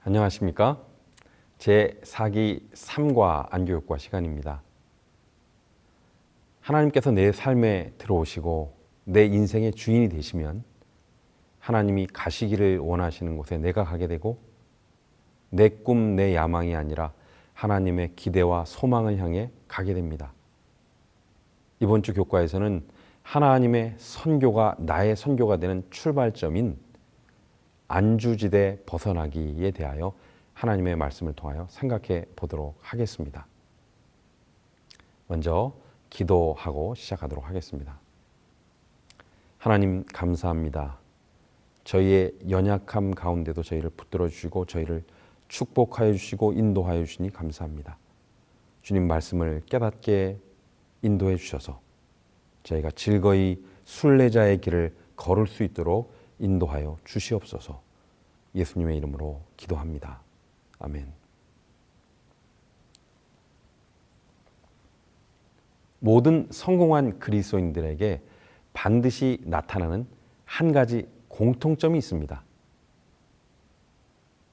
안녕하십니까? 제4기 3과 안교육과 시간입니다. 하나님께서 내 삶에 들어오시고 내 인생의 주인이 되시면 하나님이 가시기를 원하시는 곳에 내가 가게 되고 내 꿈, 내 야망이 아니라 하나님의 기대와 소망을 향해 가게 됩니다. 이번 주 교과에서는 하나님의 선교가 나의 선교가 되는 출발점인 안주지대 벗어나기에 대하여 하나님의 말씀을 통하여 생각해 보도록 하겠습니다. 먼저 기도하고 시작하도록 하겠습니다. 하나님 감사합니다. 저희의 연약함 가운데도 저희를 붙들어 주시고 저희를 축복하여 주시고 인도하여 주시니 감사합니다. 주님 말씀을 깨닫게 인도해 주셔서 저희가 즐거이 순례자의 길을 걸을 수 있도록 인도하여 주시옵소서. 예수님의 이름으로 기도합니다. 아멘. 모든 성공한 그리스도인들에게 반드시 나타나는 한 가지 공통점이 있습니다.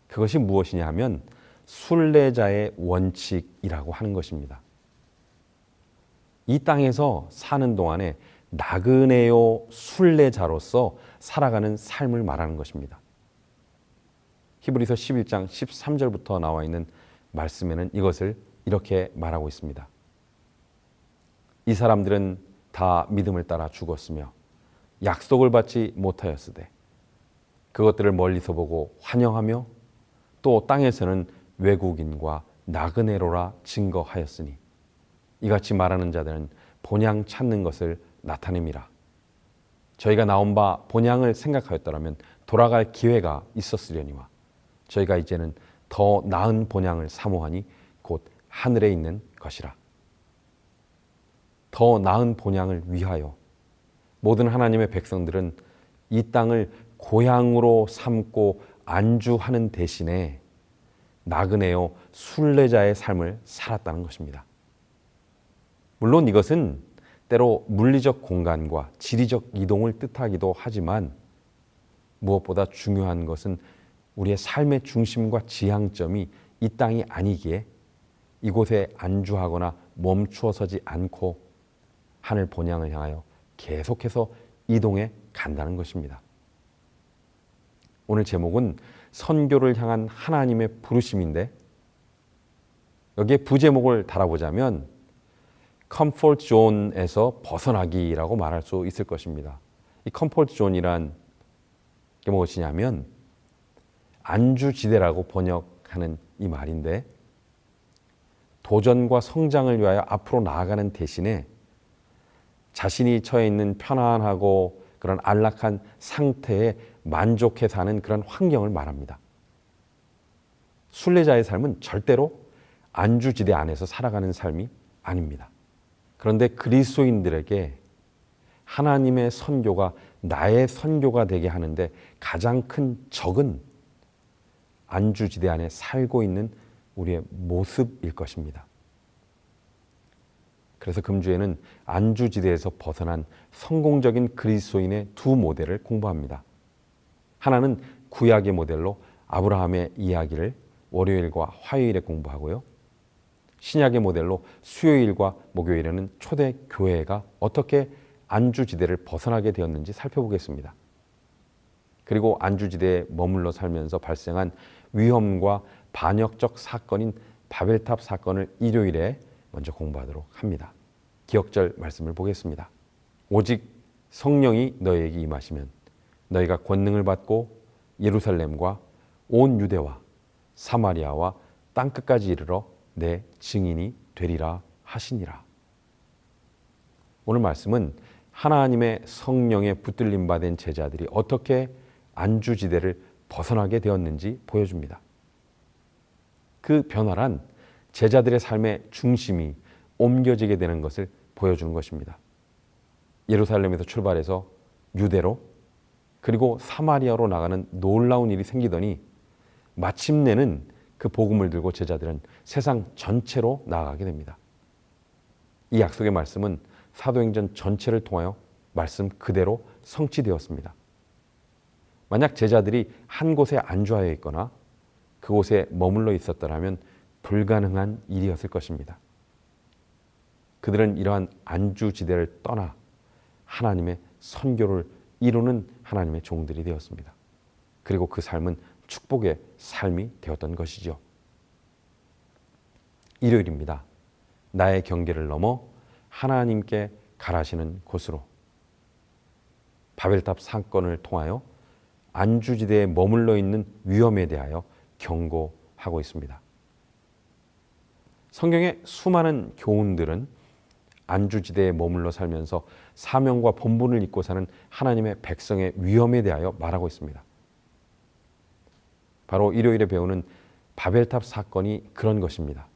그것이 무엇이냐 하면 순례자의 원칙이라고 하는 것입니다. 이 땅에서 사는 동안에 나그네요 순례자로서 살아가는 삶을 말하는 것입니다. 히브리서 11장 13절부터 나와 있는 말씀에는 이것을 이렇게 말하고 있습니다. 이 사람들은 다 믿음을 따라 죽었으며 약속을 받지 못하였으되 그것들을 멀리서 보고 환영하며 또 땅에서는 외국인과 나그네로라 증거하였으니 이같이 말하는 자들은 본향 찾는 것을 나타냅니다. 저희가 나온 바 본향을 생각하였더라면 돌아갈 기회가 있었으려니와 저희가 이제는 더 나은 본향을 사모하니 곧 하늘에 있는 것이라. 더 나은 본향을 위하여 모든 하나님의 백성들은 이 땅을 고향으로 삼고 안주하는 대신에 나그네요 순례자의 삶을 살았다는 것입니다. 물론 이것은 때로 물리적 공간과 지리적 이동을 뜻하기도 하지만 무엇보다 중요한 것은 우리의 삶의 중심과 지향점이 이 땅이 아니기에 이곳에 안주하거나 멈추어 서지 않고 하늘 본향을 향하여 계속해서 이동해 간다는 것입니다. 오늘 제목은 선교를 향한 하나님의 부르심인데 여기에 부제목을 달아보자면 컴포트 존에서 벗어나기라고 말할 수 있을 것입니다. 이 컴포트 존이란 게 무엇이냐면 안주지대라고 번역하는 이 말인데 도전과 성장을 위하여 앞으로 나아가는 대신에 자신이 처해 있는 편안하고 그런 안락한 상태에 만족해 사는 그런 환경을 말합니다. 순례자의 삶은 절대로 안주지대 안에서 살아가는 삶이 아닙니다. 그런데 그리스도인들에게 하나님의 선교가 나의 선교가 되게 하는데 가장 큰 적은 안주지대 안에 살고 있는 우리의 모습일 것입니다. 그래서 금주에는 안주지대에서 벗어난 성공적인 그리스도인의 두 모델을 공부합니다. 하나는 구약의 모델로 아브라함의 이야기를 월요일과 화요일에 공부하고요. 신약의 모델로 수요일과 목요일에는 초대교회가 어떻게 안주지대를 벗어나게 되었는지 살펴보겠습니다. 그리고 안주지대에 머물러 살면서 발생한 위험과 반역적 사건인 바벨탑 사건을 일요일에 먼저 공부하도록 합니다. 기억절 말씀을 보겠습니다. 오직 성령이 너희에게 임하시면 너희가 권능을 받고 예루살렘과 온 유대와 사마리아와 땅끝까지 이르러 내 증인이 되리라 하시니라. 오늘 말씀은 하나님의 성령에 붙들림 받은 제자들이 어떻게 안주지대를 벗어나게 되었는지 보여줍니다. 그 변화란 제자들의 삶의 중심이 옮겨지게 되는 것을 보여주는 것입니다. 예루살렘에서 출발해서 유대로 그리고 사마리아로 나가는 놀라운 일이 생기더니 마침내는 그 복음을 들고 제자들은 세상 전체로 나아가게 됩니다. 이 약속의 말씀은 사도행전 전체를 통하여 말씀 그대로 성취되었습니다. 만약 제자들이 한 곳에 안주하여 있거나 그곳에 머물러 있었더라면 불가능한 일이었을 것입니다. 그들은 이러한 안주지대를 떠나 하나님의 선교를 이루는 하나님의 종들이 되었습니다. 그리고 그 삶은 축복의 삶이 되었던 것이죠. 일요일입니다. 나의 경계를 넘어 하나님께 가라시는 곳으로. 바벨탑 사건을 통하여 안주지대에 머물러 있는 위험에 대하여 경고하고 있습니다. 성경의 수많은 교훈들은 안주지대에 머물러 살면서 사명과 본분을 잊고 사는 하나님의 백성의 위험에 대하여 말하고 있습니다. 바로 일요일에 배우는 바벨탑 사건이 그런 것입니다.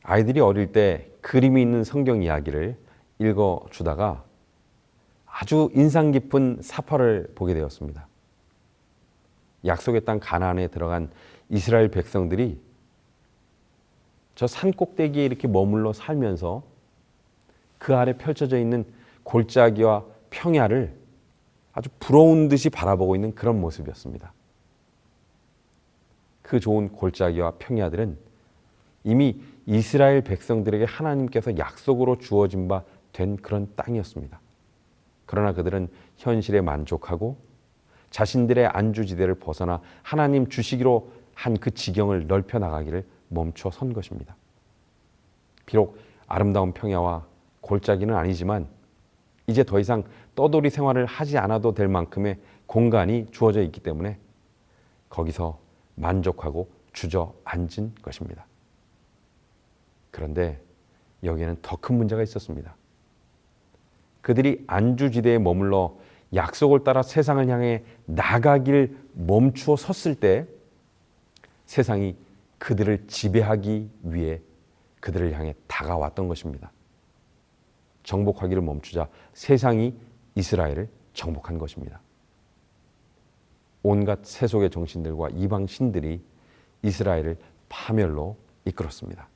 아이들이 어릴 때 그림이 있는 성경 이야기를 읽어주다가 아주 인상 깊은 사파를 보게 되었습니다. 약속의 땅 가나안에 들어간 이스라엘 백성들이 저 산 꼭대기에 이렇게 머물러 살면서 그 아래 펼쳐져 있는 골짜기와 평야를 아주 부러운 듯이 바라보고 있는 그런 모습이었습니다. 그 좋은 골짜기와 평야들은 이미 이스라엘 백성들에게 하나님께서 약속으로 주어진 바 된 그런 땅이었습니다. 그러나 그들은 현실에 만족하고 자신들의 안주지대를 벗어나 하나님 주시기로 한 그 지경을 넓혀 나가기를 멈춰 선 것입니다. 비록 아름다운 평야와 골짜기는 아니지만 이제 더 이상 떠돌이 생활을 하지 않아도 될 만큼의 공간이 주어져 있기 때문에 거기서 만족하고 주저앉은 것입니다. 그런데 여기에는 더 큰 문제가 있었습니다. 그들이 안주지대에 머물러 약속을 따라 세상을 향해 나가길 멈추어 섰을 때 세상이 그들을 지배하기 위해 그들을 향해 다가왔던 것입니다. 정복하기를 멈추자 세상이 이스라엘을 정복한 것입니다. 온갖 세속의 정신들과 이방 신들이 이스라엘을 파멸로 이끌었습니다.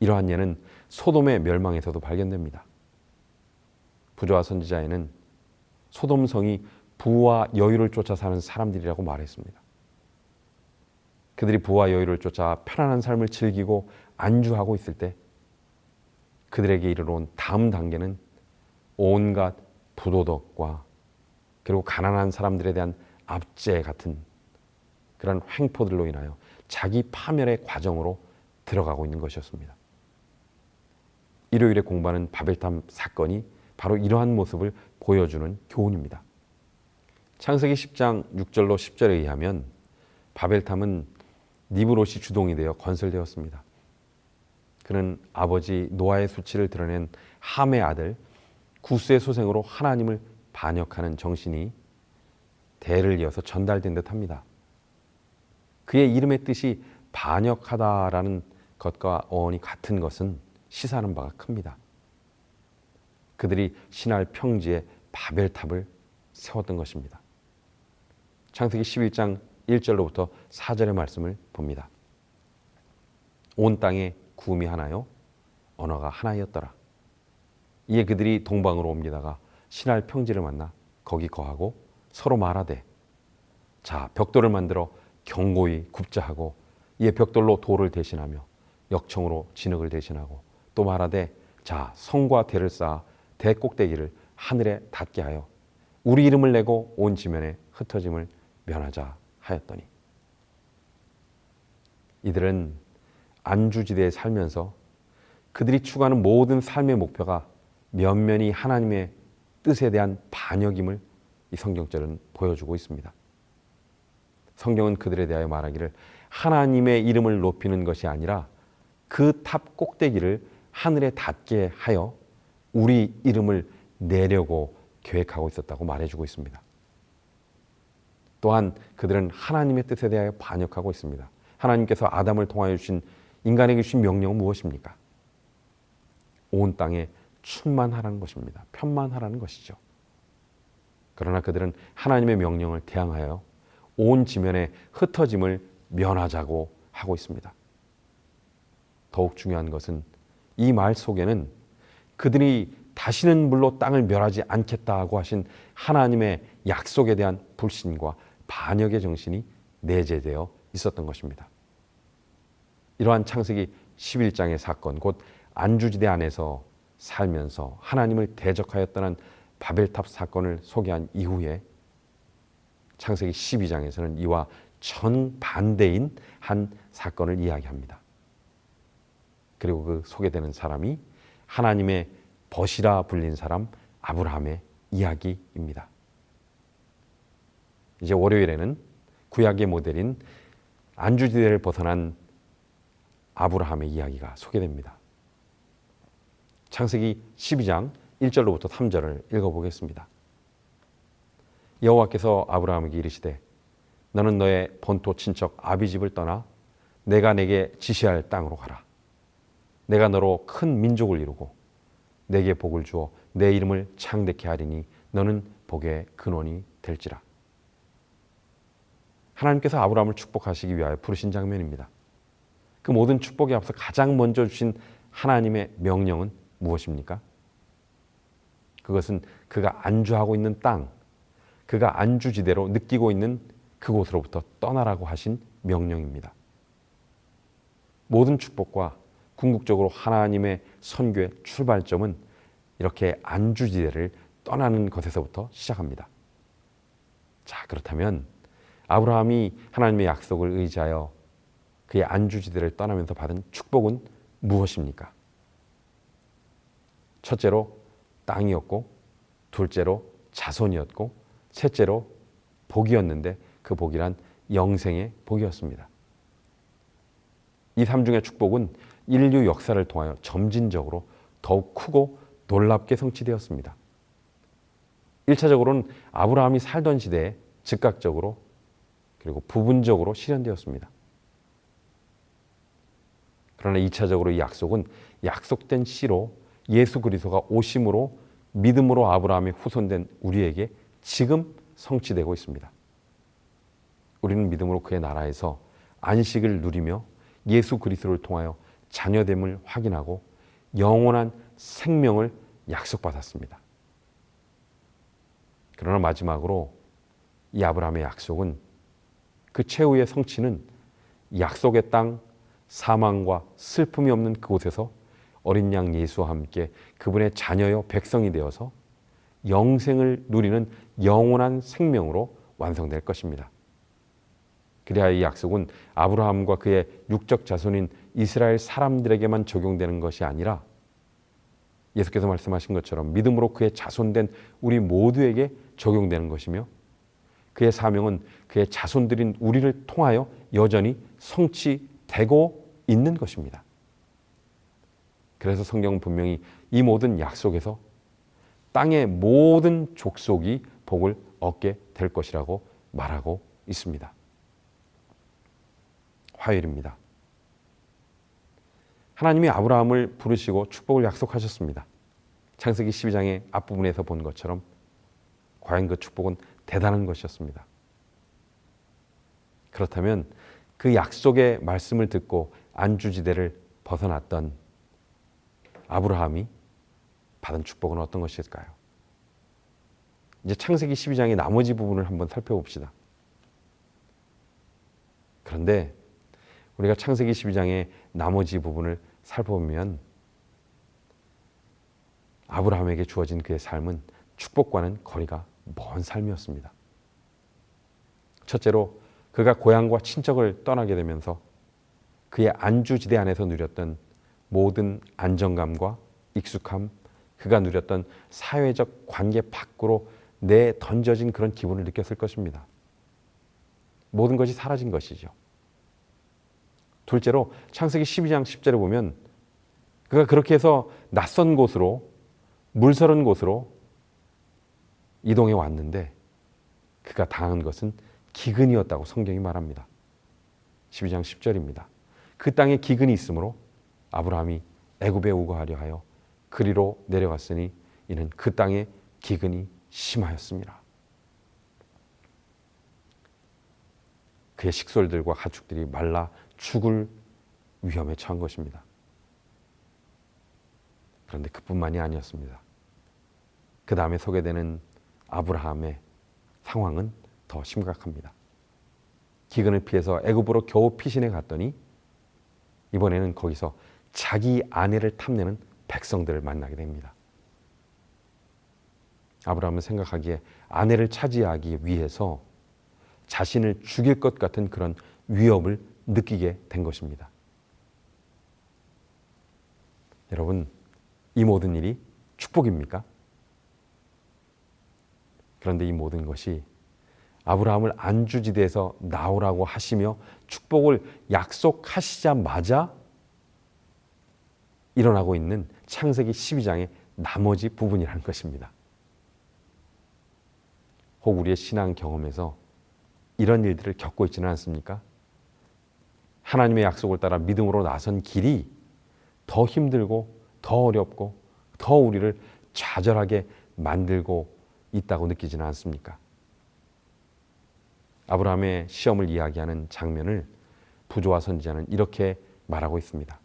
이러한 예는 소돔의 멸망에서도 발견됩니다. 부조와 선지자에는 소돔성이 부와 여유를 쫓아 사는 사람들이라고 말했습니다. 그들이 부와 여유를 쫓아 편안한 삶을 즐기고 안주하고 있을 때 그들에게 이르러온 다음 단계는 온갖 부도덕과 그리고 가난한 사람들에 대한 압제 같은 그런 횡포들로 인하여 자기 파멸의 과정으로 들어가고 있는 것이었습니다. 일요일에 공부하는 바벨탑 사건이 바로 이러한 모습을 보여주는 교훈입니다. 창세기 10장 6절로 10절에 의하면 바벨탑은 니브롯이 주동이 되어 건설되었습니다. 그는 아버지 노아의 수치를 드러낸 함의 아들 구스의 소생으로 하나님을 반역하는 정신이 대를 이어서 전달된 듯합니다. 그의 이름의 뜻이 반역하다라는 것과 어원이 같은 것은 시사하는 바가 큽니다. 그들이 신할 평지에 바벨탑을 세웠던 것입니다. 창세기 11장 1절로부터 4절의 말씀을 봅니다. 온 땅에 구음이 하나요 언어가 하나였더라. 이에 그들이 동방으로 옮기다가 신할 평지를 만나 거기 거하고 서로 말하되 자 벽돌을 만들어 견고히 굽자 하고 이에 벽돌로 돌을 대신하며 역청으로 진흙을 대신하고 또 말하되 자 성과 대를 쌓아 대 꼭대기를 하늘에 닿게 하여 우리 이름을 내고 온 지면에 흩어짐을 면하자 하였더니 이들은 안주지대에 살면서 그들이 추구하는 모든 삶의 목표가 면면이 하나님의 뜻에 대한 반역임을 이 성경절은 보여주고 있습니다. 성경은 그들에 대하여 말하기를 하나님의 이름을 높이는 것이 아니라 그 탑 꼭대기를 하늘에 닿게 하여 우리 이름을 내려고 계획하고 있었다고 말해주고 있습니다. 또한 그들은 하나님의 뜻에 대하여 반역하고 있습니다. 하나님께서 아담을 통하여 주신 인간에게 주신 명령은 무엇입니까? 온 땅에 충만하라는 것입니다. 편만하라는 것이죠. 그러나 그들은 하나님의 명령을 대항하여 온 지면에 흩어짐을 면하자고 하고 있습니다. 더욱 중요한 것은 이 말 속에는 그들이 다시는 물로 땅을 멸하지 않겠다고 하신 하나님의 약속에 대한 불신과 반역의 정신이 내재되어 있었던 것입니다. 이러한 창세기 11장의 사건, 곧 안주지대 안에서 살면서 하나님을 대적하여 떠난 바벨탑 사건을 소개한 이후에 창세기 12장에서는 이와 정반대인 한 사건을 이야기합니다. 그리고 그 소개되는 사람이 하나님의 벗이라 불린 사람 아브라함의 이야기입니다. 이제 월요일에는 구약의 모델인 안주지대를 벗어난 아브라함의 이야기가 소개됩니다. 창세기 12장 1절로부터 3절을 읽어보겠습니다. 여호와께서 아브라함에게 이르시되 너는 너의 본토 친척 아비집을 떠나 내가 내게 지시할 땅으로 가라. 내가 너로 큰 민족을 이루고 내게 복을 주어 내 이름을 창대케 하리니 너는 복의 근원이 될지라. 하나님께서 아브라함을 축복하시기 위하여 부르신 장면입니다. 그 모든 축복에 앞서 가장 먼저 주신 하나님의 명령은 무엇입니까? 그것은 그가 안주하고 있는 땅, 그가 안주지대로 느끼고 있는 그곳으로부터 떠나라고 하신 명령입니다. 모든 축복과 궁극적으로 하나님의 선교의 출발점은 이렇게 안주지대를 떠나는 것에서부터 시작합니다. 자, 그렇다면 아브라함이 하나님의 약속을 의지하여 그의 안주지대를 떠나면서 받은 축복은 무엇입니까? 첫째로 땅이었고, 둘째로 자손이었고, 셋째로 복이었는데 그 복이란 영생의 복이었습니다. 이 삼중의 축복은 인류 역사를 통하여 점진적으로 더욱 크고 놀랍게 성취되었습니다. 1차적으로는 아브라함이 살던 시대에 즉각적으로 그리고 부분적으로 실현되었습니다. 그러나 2차적으로 이 약속은 약속된 씨로 예수 그리스도가 오심으로 믿음으로 아브라함의 후손된 우리에게 지금 성취되고 있습니다. 우리는 믿음으로 그의 나라에서 안식을 누리며 예수 그리스도를 통하여 자녀됨을 확인하고 영원한 생명을 약속받았습니다. 그러나 마지막으로 이 아브라함의 약속은 그 최후의 성취는 약속의 땅 사망과 슬픔이 없는 그곳에서 어린 양 예수와 함께 그분의 자녀여 백성이 되어서 영생을 누리는 영원한 생명으로 완성될 것입니다. 그래야 이 약속은 아브라함과 그의 육적 자손인 이스라엘 사람들에게만 적용되는 것이 아니라 예수께서 말씀하신 것처럼 믿음으로 그의 자손된 우리 모두에게 적용되는 것이며 그의 사명은 그의 자손들인 우리를 통하여 여전히 성취되고 있는 것입니다. 그래서 성경은 분명히 이 모든 약속에서 땅의 모든 족속이 복을 얻게 될 것이라고 말하고 있습니다. 화요일입니다. 하나님이 아브라함을 부르시고 축복을 약속하셨습니다. 창세기 12장의 앞부분에서 본 것처럼 과연 그 축복은 대단한 것이었습니다. 그렇다면 그 약속의 말씀을 듣고 안주지대를 벗어났던 아브라함이 받은 축복은 어떤 것일까요? 이제 창세기 12장의 나머지 부분을 한번 살펴봅시다. 그런데 우리가 창세기 12장의 나머지 부분을 살펴보면 아브라함에게 주어진 그의 삶은 축복과는 거리가 먼 삶이었습니다. 첫째로 그가 고향과 친척을 떠나게 되면서 그의 안주지대 안에서 누렸던 모든 안정감과 익숙함, 그가 누렸던 사회적 관계 밖으로 내던져진 그런 기분을 느꼈을 것입니다. 모든 것이 사라진 것이죠. 둘째로 창세기 12장 10절에 보면 그가 그렇게 해서 낯선 곳으로 물서른 곳으로 이동해 왔는데 그가 당한 것은 기근이었다고 성경이 말합니다. 12장 10절입니다. 그 땅에 기근이 있으므로 아브라함이 애굽에 우거하려 하여 그리로 내려갔으니 이는 그 땅에 기근이 심하였습니다. 그의 식솔들과 가축들이 말라 죽을 위험에 처한 것입니다. 그런데 그뿐만이 아니었습니다. 그 다음에 소개되는 아브라함의 상황은 더 심각합니다. 기근을 피해서 애굽으로 겨우 피신해 갔더니 이번에는 거기서 자기 아내를 탐내는 백성들을 만나게 됩니다. 아브라함은 생각하기에 아내를 차지하기 위해서 자신을 죽일 것 같은 그런 위협을 느끼게 된 것입니다. 여러분, 이 모든 일이 축복입니까? 그런데 이 모든 것이 아브라함을 안주지대에서 나오라고 하시며 축복을 약속하시자마자 일어나고 있는 창세기 12장의 나머지 부분이라는 것입니다. 혹 우리의 신앙 경험에서 이런 일들을 겪고 있지는 않습니까? 하나님의 약속을 따라 믿음으로 나선 길이 더 힘들고 더 어렵고 더 우리를 좌절하게 만들고 있다고 느끼지는 않습니까? 아브라함의 시험을 이야기하는 장면을 부조와 선지자는 이렇게 말하고 있습니다.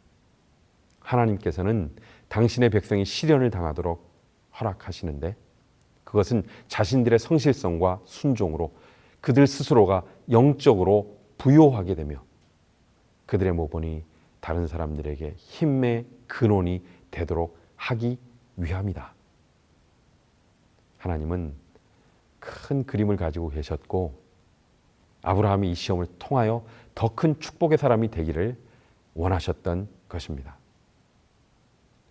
하나님께서는 당신의 백성이 시련을 당하도록 허락하시는데 그것은 자신들의 성실성과 순종으로 그들 스스로가 영적으로 부요하게 되며 그들의 모본이 다른 사람들에게 힘의 근원이 되도록 하기 위함이다. 하나님은 큰 그림을 가지고 계셨고 아브라함이 이 시험을 통하여 더 큰 축복의 사람이 되기를 원하셨던 것입니다.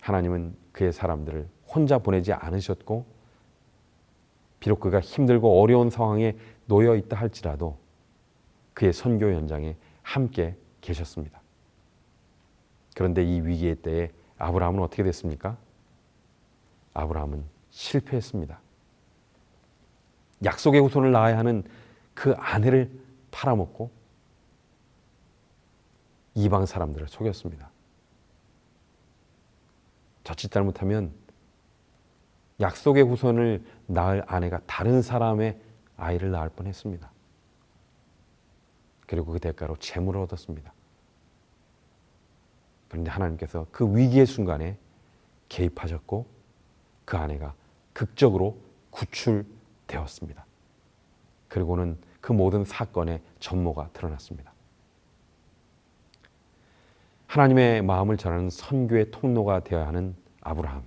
하나님은 그의 사람들을 혼자 보내지 않으셨고 비록 그가 힘들고 어려운 상황에 놓여 있다 할지라도 그의 선교 현장에 함께 계셨습니다. 그런데 이 위기의 때에 아브라함은 어떻게 됐습니까? 아브라함은 실패했습니다. 약속의 후손을 낳아야 하는 그 아내를 팔아먹고 이방 사람들을 속였습니다. 자칫 잘못하면 약속의 후손을 낳을 아내가 다른 사람의 아이를 낳을 뻔했습니다. 그리고 그 대가로 재물을 얻었습니다. 그런데 하나님께서 그 위기의 순간에 개입하셨고 그 아내가 극적으로 구출되었습니다. 그리고는 그 모든 사건의 전모가 드러났습니다. 하나님의 마음을 전하는 선교의 통로가 되어야 하는 아브라함,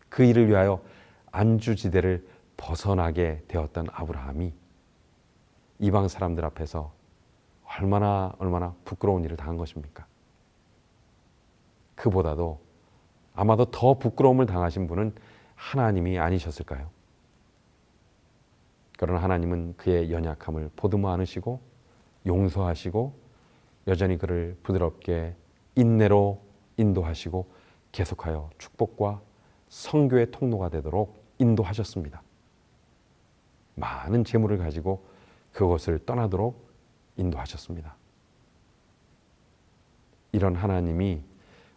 그 일을 위하여 안주지대를 벗어나게 되었던 아브라함이 이방 사람들 앞에서 얼마나 부끄러운 일을 당한 것입니까? 그보다도 아마도 더 부끄러움을 당하신 분은 하나님이 아니셨을까요? 그러나 하나님은 그의 연약함을 보듬어 안으시고 용서하시고 여전히 그를 부드럽게 인내로 인도하시고 계속하여 축복과 선교의 통로가 되도록 인도하셨습니다. 많은 재물을 가지고 그것을 떠나도록 인도하셨습니다. 이런 하나님이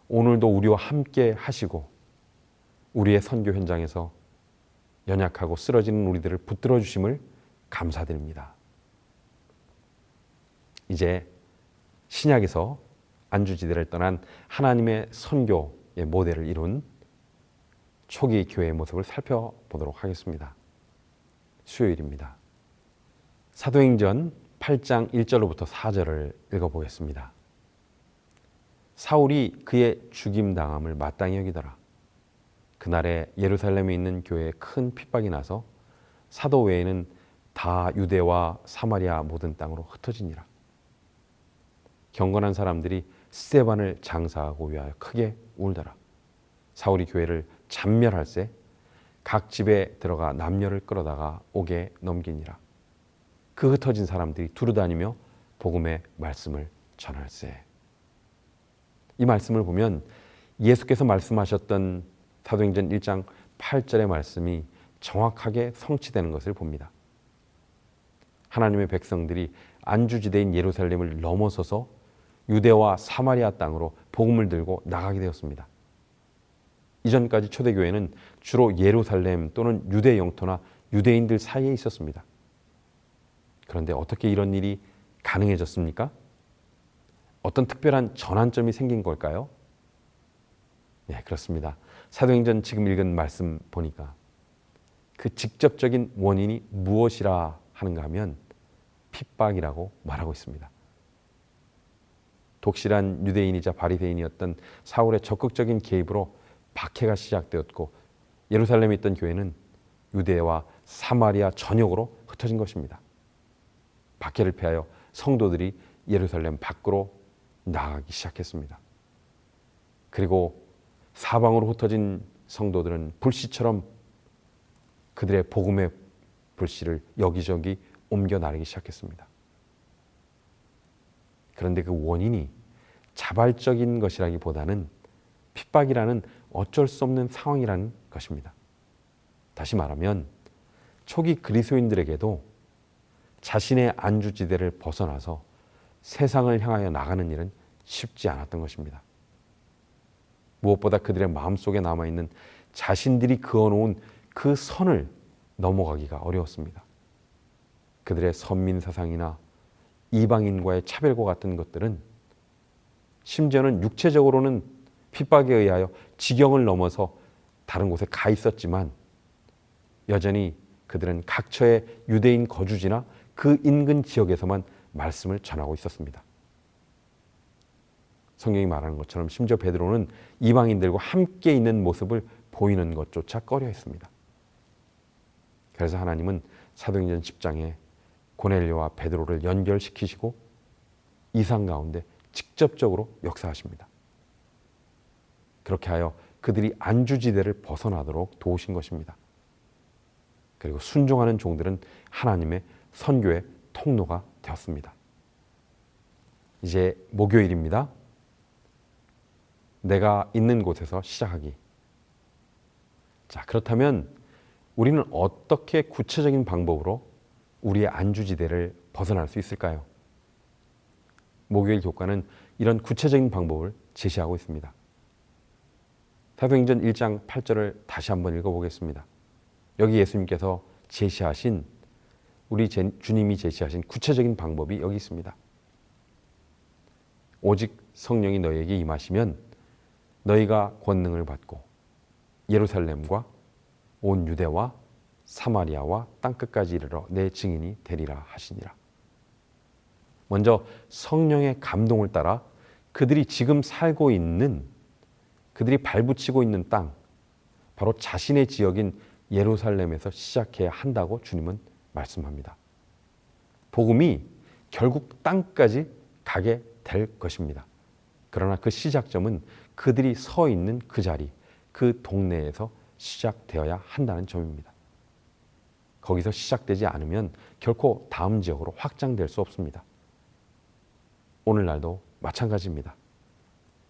오늘도 우리와 함께 하시고 우리의 선교 현장에서 연약하고 쓰러지는 우리들을 붙들어 주심을 감사드립니다. 이제 신약에서 안주지대를 떠난 하나님의 선교의 모델을 이룬 초기 교회의 모습을 살펴보도록 하겠습니다. 수요일입니다. 사도행전 8장 1절로부터 4절을 읽어보겠습니다. 사울이 그의 죽임당함을 마땅히 여기더라. 그날에 예루살렘에 있는 교회에 큰 핍박이 나서 사도 외에는 다 유대와 사마리아 모든 땅으로 흩어지니라. 경건한 사람들이 스데반을 장사하고 위하여 크게 울더라. 사울이 교회를 잔멸할세 각 집에 들어가 남녀를 끌어다가 옥에 넘기니라. 그 흩어진 사람들이 두루다니며 복음의 말씀을 전할세. 이 말씀을 보면 예수께서 말씀하셨던 사도행전 1장 8절의 말씀이 정확하게 성취되는 것을 봅니다. 하나님의 백성들이 안주지대인 예루살렘을 넘어서서 유대와 사마리아 땅으로 복음을 들고 나가게 되었습니다. 이전까지 초대교회는 주로 예루살렘 또는 유대 영토나 유대인들 사이에 있었습니다. 그런데 어떻게 이런 일이 가능해졌습니까? 어떤 특별한 전환점이 생긴 걸까요? 네, 그렇습니다. 사도행전 지금 읽은 말씀 보니까 그 직접적인 원인이 무엇이라 하는가 하면 핍박이라고 말하고 있습니다. 독실한 유대인이자 바리새인이었던 사울의 적극적인 개입으로 박해가 시작되었고 예루살렘에 있던 교회는 유대와 사마리아 전역으로 흩어진 것입니다. 박해를 피하여 성도들이 예루살렘 밖으로 나가기 시작했습니다. 그리고 사방으로 흩어진 성도들은 불씨처럼 그들의 복음의 불씨를 여기저기 옮겨 나르기 시작했습니다. 그런데 그 원인이 자발적인 것이라기보다는 핍박이라는 어쩔 수 없는 상황이라는 것입니다. 다시 말하면 초기 그리스도인들에게도 자신의 안주지대를 벗어나서 세상을 향하여 나가는 일은 쉽지 않았던 것입니다. 무엇보다 그들의 마음속에 남아있는 자신들이 그어놓은 그 선을 넘어가기가 어려웠습니다. 그들의 선민사상이나 이방인과의 차별과 같은 것들은 심지어는 육체적으로는 핍박에 의하여 지경을 넘어서 다른 곳에 가 있었지만 여전히 그들은 각처의 유대인 거주지나 그 인근 지역에서만 말씀을 전하고 있었습니다. 성경이 말하는 것처럼 심지어 베드로는 이방인들과 함께 있는 모습을 보이는 것조차 꺼려했습니다. 그래서 하나님은 사도행전 10장에 고넬료와 베드로를 연결시키시고 이상 가운데 직접적으로 역사하십니다. 그렇게 하여 그들이 안주지대를 벗어나도록 도우신 것입니다. 그리고 순종하는 종들은 하나님의 선교의 통로가 되었습니다. 이제 목요일입니다. 내가 있는 곳에서 시작하기. 자, 그렇다면 우리는 어떻게 구체적인 방법으로 우리의 안주지대를 벗어날 수 있을까요? 목요일 교과는 이런 구체적인 방법을 제시하고 있습니다. 사도행전 1장 8절을 다시 한번 읽어보겠습니다. 여기 예수님께서 제시하신 우리 주님이 제시하신 구체적인 방법이 여기 있습니다. 오직 성령이 너희에게 임하시면 너희가 권능을 받고 예루살렘과 온 유대와 사마리아와 땅끝까지 이르러 내 증인이 되리라 하시니라. 먼저 성령의 감동을 따라 그들이 지금 살고 있는, 그들이 발붙이고 있는 땅, 바로 자신의 지역인 예루살렘에서 시작해야 한다고 주님은 말씀합니다. 복음이 결국 땅까지 가게 될 것입니다. 그러나 그 시작점은 그들이 서 있는 그 자리, 그 동네에서 시작되어야 한다는 점입니다. 거기서 시작되지 않으면 결코 다음 지역으로 확장될 수 없습니다. 오늘날도 마찬가지입니다.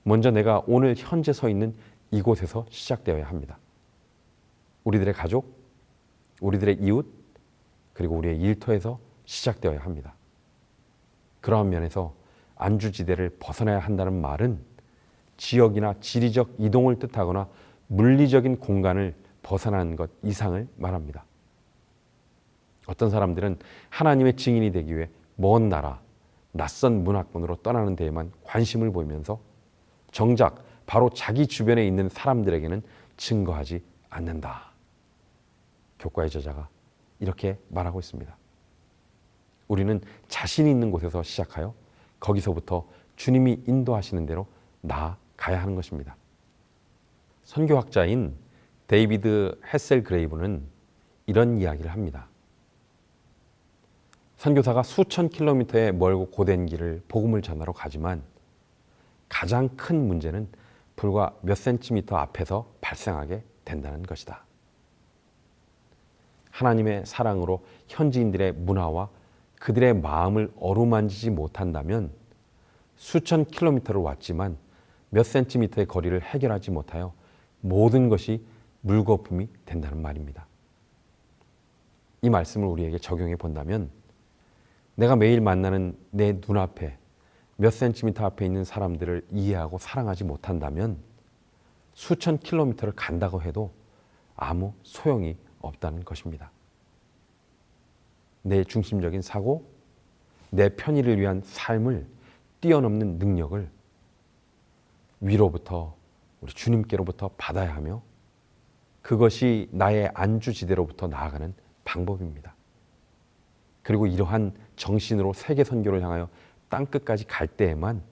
먼저 내가 오늘 현재 서 있는 이곳에서 시작되어야 합니다. 우리들의 가족, 우리들의 이웃, 그리고 우리의 일터에서 시작되어야 합니다. 그러한 면에서 안주지대를 벗어나야 한다는 말은 지역이나 지리적 이동을 뜻하거나 물리적인 공간을 벗어나는 것 이상을 말합니다. 어떤 사람들은 하나님의 증인이 되기 위해 먼 나라, 낯선 문화권으로 떠나는 데에만 관심을 보이면서 정작 바로 자기 주변에 있는 사람들에게는 증거하지 않는다. 교과의 저자가 이렇게 말하고 있습니다. 우리는 자신이 있는 곳에서 시작하여 거기서부터 주님이 인도하시는 대로 나아가야 하는 것입니다. 선교학자인 데이비드 헤셀그레이브는 이런 이야기를 합니다. 선교사가 수천 킬로미터의 멀고 고된 길을 복음을 전하러 가지만 가장 큰 문제는 불과 몇 센티미터 앞에서 발생하게 된다는 것이다. 하나님의 사랑으로 현지인들의 문화와 그들의 마음을 어루만지지 못한다면 수천 킬로미터를 왔지만 몇 센티미터의 거리를 해결하지 못하여 모든 것이 물거품이 된다는 말입니다. 이 말씀을 우리에게 적용해 본다면 내가 매일 만나는 내 눈앞에 몇 센티미터 앞에 있는 사람들을 이해하고 사랑하지 못한다면 수천 킬로미터를 간다고 해도 아무 소용이 없다는 것입니다. 내 중심적인 사고, 내 편의를 위한 삶을 뛰어넘는 능력을 위로부터 우리 주님께로부터 받아야 하며 그것이 나의 안주지대로부터 나아가는 방법입니다. 그리고 이러한 정신으로 세계 선교를 향하여 땅 끝까지 갈 때에만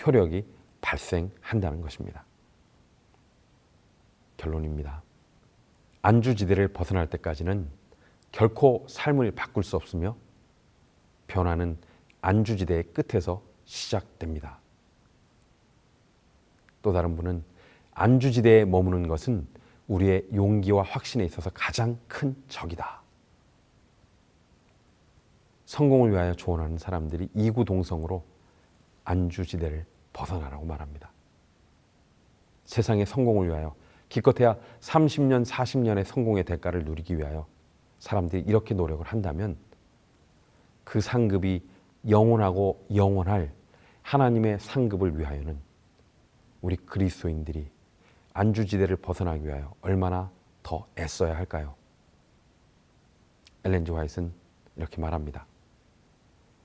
효력이 발생한다는 것입니다. 결론입니다. 안주지대를 벗어날 때까지는 결코 삶을 바꿀 수 없으며 변화는 안주지대의 끝에서 시작됩니다. 또 다른 분은 안주지대에 머무는 것은 우리의 용기와 확신에 있어서 가장 큰 적이다. 성공을 위하여 조언하는 사람들이 이구동성으로 안주지대를 벗어나라고 말합니다. 세상의 성공을 위하여 기껏해야 30년, 40년의 성공의 대가를 누리기 위하여 사람들이 이렇게 노력을 한다면 그 상급이 영원하고 영원할 하나님의 상급을 위하여는 우리 그리스도인들이 안주지대를 벗어나기 위하여 얼마나 더 애써야 할까요? 엘렌 지 화이트는 이렇게 말합니다.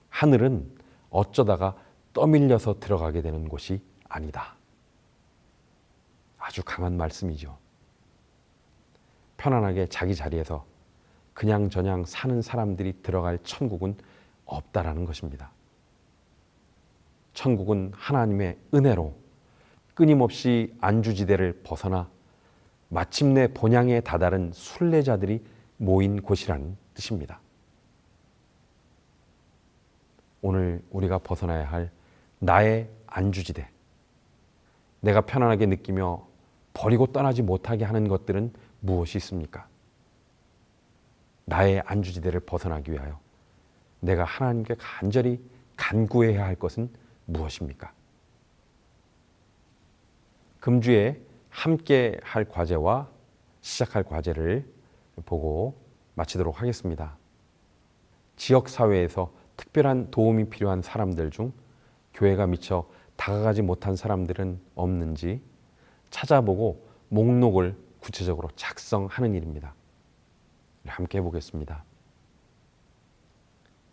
하늘은 어쩌다가 떠밀려서 들어가게 되는 곳이 아니다. 아주 강한 말씀이죠. 편안하게 자기 자리에서 그냥저냥 사는 사람들이 들어갈 천국은 없다라는 것입니다. 천국은 하나님의 은혜로 끊임없이 안주지대를 벗어나 마침내 본향에 다다른 순례자들이 모인 곳이라는 뜻입니다. 오늘 우리가 벗어나야 할 나의 안주지대, 내가 편안하게 느끼며 버리고 떠나지 못하게 하는 것들은 무엇이 있습니까? 나의 안주지대를 벗어나기 위하여 내가 하나님께 간절히 간구해야 할 것은 무엇입니까? 금주에 함께 할 과제와 시작할 과제를 보고 마치도록 하겠습니다. 지역사회에서 특별한 도움이 필요한 사람들 중 교회가 미처 다가가지 못한 사람들은 없는지 찾아보고 목록을 구체적으로 작성하는 일입니다. 함께 해보겠습니다.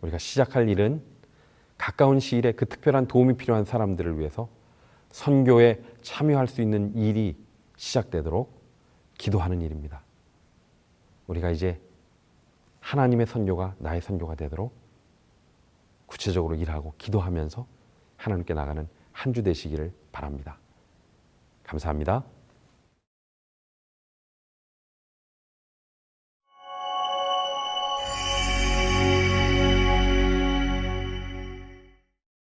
우리가 시작할 일은 가까운 시일에 그 특별한 도움이 필요한 사람들을 위해서 선교에 참여할 수 있는 일이 시작되도록 기도하는 일입니다. 우리가 이제 하나님의 선교가 나의 선교가 되도록 구체적으로 일하고 기도하면서 하나님께 나가는 한 주 되시기를 바랍니다. 감사합니다.